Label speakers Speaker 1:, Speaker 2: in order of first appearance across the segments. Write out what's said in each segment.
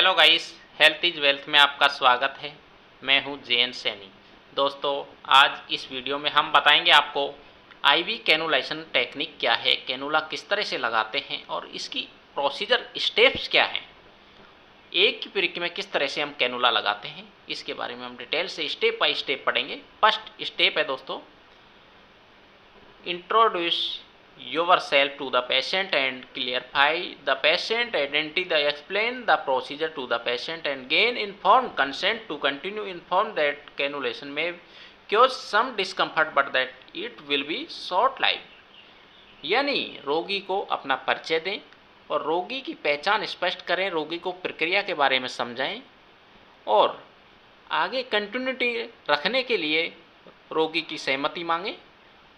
Speaker 1: Hello guys, health is wealth में आपका स्वागत है। मैं हूं जेएन सैनी। दोस्तों, आज इस वीडियो में हम बताएंगे आपको आईवी कैनुलाइजेशन टेक्निक क्या है, कैनुला किस तरह से लगाते हैं और इसकी प्रोसीजर स्टेप्स क्या हैं, एक की पिरिक में किस तरह से हम कैनुला लगाते हैं, इसके बारे में हम डिटेल से स्टेप बाय स्टेप पढ़ेंगे। फर्स्ट स्टेप है दोस्तों, introduce yourself to the patient and clarify the patient identity, explain the procedure to the patient and gain informed consent to continue. Inform that cannulation may cause some discomfort but that it will be short life. यानी रोगी को अपना परिचय दें और रोगी की पहचान स्पष्ट करें, रोगी को प्रक्रिया के बारे में समझाएं और आगे कंटिन्यूटी रखने के लिए रोगी की सहमति मांगें।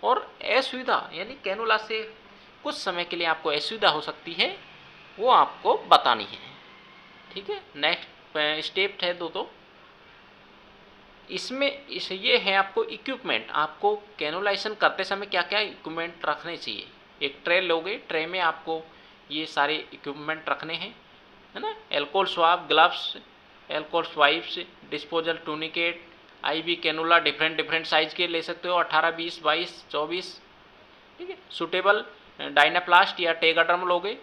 Speaker 1: और असुविधा यानी कैनुला से कुछ समय के लिए आपको असुविधा हो सकती है, वो आपको बतानी है। ठीक है, नेक्स्ट स्टेप है दोस्तों, इसमें ये है आपको इक्विपमेंट। आपको कैनुलाइजेशन करते समय क्या क्या इक्विपमेंट रखने चाहिए। एक ट्रे लोगे, ट्रे में आपको ये सारे इक्विपमेंट रखने हैं, है ना। Alcohol swab, gloves, alcohol swipes, disposal tourniquet, IV cannula different size के ले सकते हो, 18, 20, 22, 24। ठीक है, सुटेबल डायनाप्लास्ट या टेगाड्रम लोगे,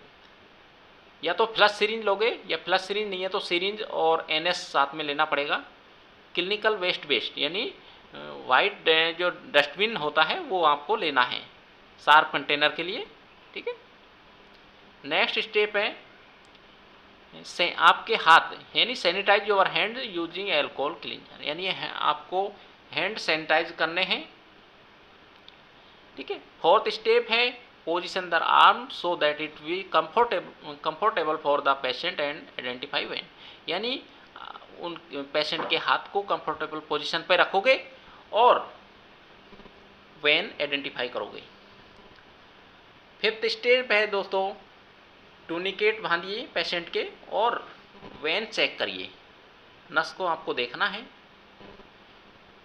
Speaker 1: या तो फ्लश सिरिंज लोगे, या फ्लश सिरिंज नहीं है तो सिरिंज और एनएस साथ में लेना पड़ेगा। क्लिनिकल वेस्ट यानी वाइट जो डस्टबिन होता है वो आपको लेना है शार्प कंटेनर के लिए। ठीक है, नेक्स्ट स्टेप है से आपके हाथ यानी sanitize your hand using alcohol cleaner, यानी आपको हैंड सैनिटाइज करने हैं। ठीक है, फोर्थ स्टेप है position the arm so that it be comfortable for the patient and identify vein, यानी उन पेशेंट के हाथ को कंफर्टेबल पोजीशन पे रखोगे और वेन आइडेंटिफाई करोगे। फिफ्थ स्टेप है दोस्तों, टूनिकेट बांधिए पेशेंट के और वेन चेक करिए, नस को आपको देखना है।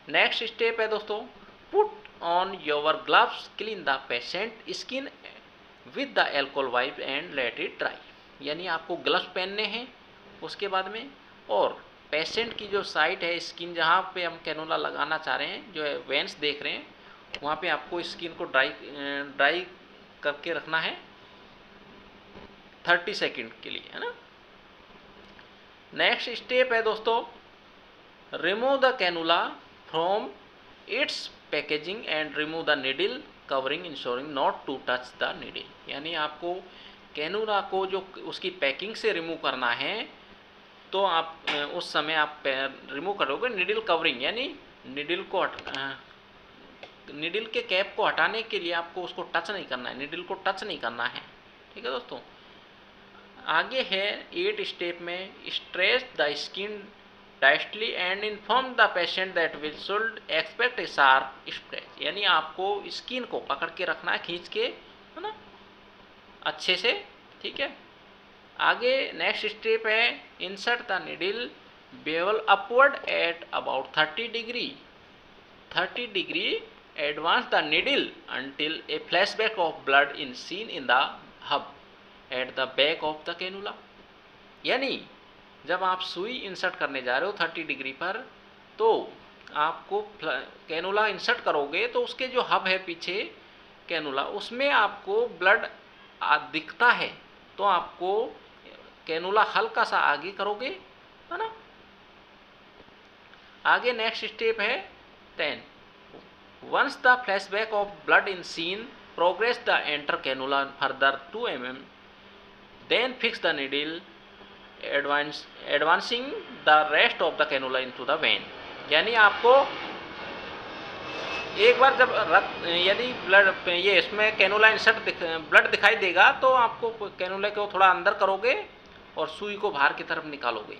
Speaker 1: नेक्स्ट स्टेप है दोस्तों, put on your gloves, clean the patient skin with the alcohol wipe and let it dry, यानी आपको ग्लव्स पहनने हैं उसके बाद में, और पेशेंट की जो साइट है स्किन जहाँ पे हम कैनुला लगाना चाह रहे हैं, जो है वेंस देख रहे हैं, वहाँ पे आपको स्किन को ड्राई करके रखना है 30 सेकंड के लिए, है ना। नेक्स्ट स्टेप है दोस्तों, remove the cannula from its packaging and remove the needle covering ensuring not to touch the needle, यानी आपको कैनुला को जो उसकी पैकिंग से रिमूव करना है तो आप उस समय आप रिमूव करोगे नीडल कवरिंग, यानी नीडल के कैप को हटाने के लिए आपको उसको टच नहीं करना है, नीडल को टच नहीं करना है। ठीक है दोस्तों, आगे है 8 स्टेप में, stretch the skin tightly and inform the patient that will should expect A sharp stretch, यानी आपको स्किन को पकड़ के रखना है, खींच के, है ना, अच्छे से। ठीक है, आगे नेक्स्ट स्टेप है, insert the needle bevel upward at about 30 degree, advance the needle until A flashback of blood in seen in the hub at the back of the cannula, यानी जब आप सुई इंसर्ट करने जा रहे हो 30 डिग्री पर, तो आपको कैनुला इंसर्ट करोगे तो उसके जो हब है पीछे कैनुला, उसमें आपको ब्लड दिखता है, तो आपको कैनुला हल्का सा आगे करोगे, है ना। आगे नेक्स्ट स्टेप है 10, once the flashback of blood in seen progress the enter cannula further 2 mm, then fix the needle advancing the rest of the cannula into the vein, यानी आपको एक बार जब यदि ब्लड ये इसमें कैनुला इंसर्ट ब्लड दिखाई देगा तो आपको कैनुला को थोड़ा अंदर करोगे और सुई को बाहर की तरफ निकालोगे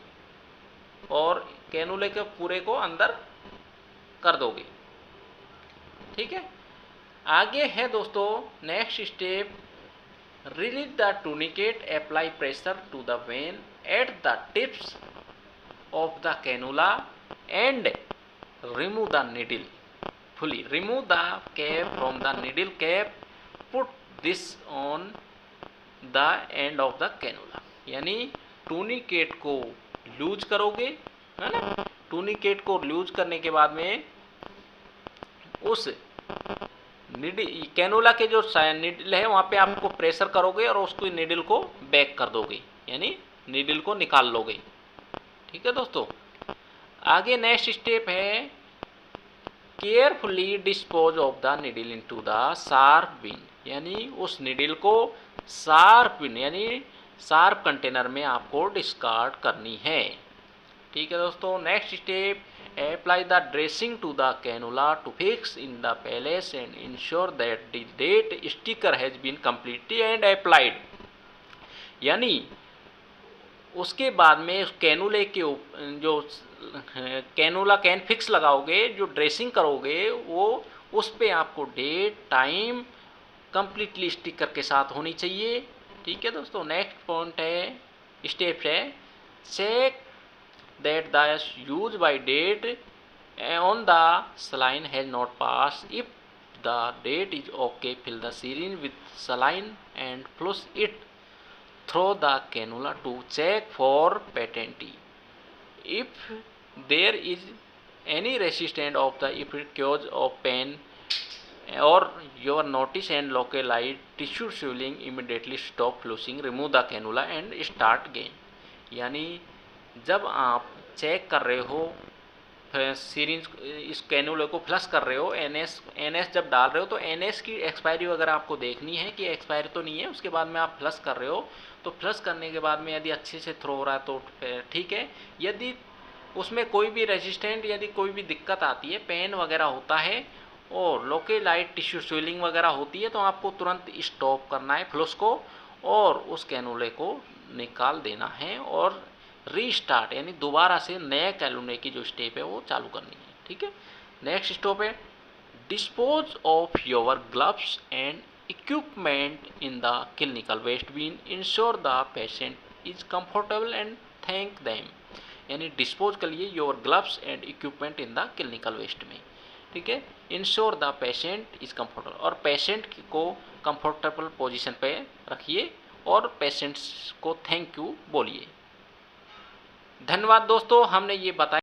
Speaker 1: और कैनुले के पूरे को अंदर कर दोगे। ठीक है, आगे है दोस्तों next step, release the tourniquet, apply pressure to the vein at the tips of the cannula and remove the needle fully, remove the cap from the needle cap, put this on the end of the cannula, यानी टूनिकेट को loose करोगे, है ना, टूनिकेट को loose करने के बाद में उस कैनोला के जो निडल है वहाँ पे आपको प्रेशर करोगे और उसको निडल को बैक कर दोगे, यानी निडल को निकाल लोगे। ठीक है दोस्तों। आगे नेक्स्ट स्टेप है carefully dispose of the needle into the sharp bin, यानी उस निडल को शार्प बिन यानी शार्प कंटेनर में आपको डिस्कार्ड करनी है। ठीक है दोस्तों। Next step apply the dressing to the cannula to fix in the place and ensure that the date sticker has been completely and applied, यानी उसके बाद में उस कैनुले के जो कैनुला कैन फिक्स लगाओगे, जो ड्रेसिंग करोगे, वो उस पे आपको डेट टाइम कम्प्लीटली स्टिकर के साथ होनी चाहिए। ठीक है दोस्तों। नेक्स्ट पॉइंट है स्टेप है check that the use by date on the saline has not passed. If the date is okay, fill the syringe with saline and flush it through the cannula to check for patency. If there is any resistance of the effect cause of pain or your notice and localized tissue swelling, immediately stop flushing, remove the cannula and start again. यानी जब आप check कर रहे हो series इस कैनुले को flush कर रहे हो, एनएस जब डाल रहे हो तो एनएस की एक्सपायरी वगैरह आपको देखनी है कि एक्सपायरी तो नहीं है। उसके बाद में आप फ्लश कर रहे हो तो फ्लश करने के बाद में यदि अच्छे से थ्रो हो रहा है तो ठीक है। यदि उसमें कोई भी रेजिस्टेंट यदि कोई भी दिक्कत आती है, पेन वगैरह होता है और लोकेलाइट टिश्यू स्वेलिंग वगैरह होती है, तो आपको तुरंत स्टॉप करना है फ्लश को और उस कैनुले को निकाल देना है और रीस्टार्ट यानी दोबारा से नए कैनुले की जो स्टेप है वो चालू करनी है। ठीक है। नेक्स्ट स्टेप है dispose of your gloves and equipment in the clinical waste bin, ensure the patient is comfortable and thank them, यानी डिस्पोज कर लिए your gloves and equipment in the clinical waste में। ठीक है। Ensure the patient is comfortable, और patient को comfortable position पे रखिए और पेशेंट्स को थैंक यू बोलिए। धन्यवाद दोस्तों। हमने ये बताया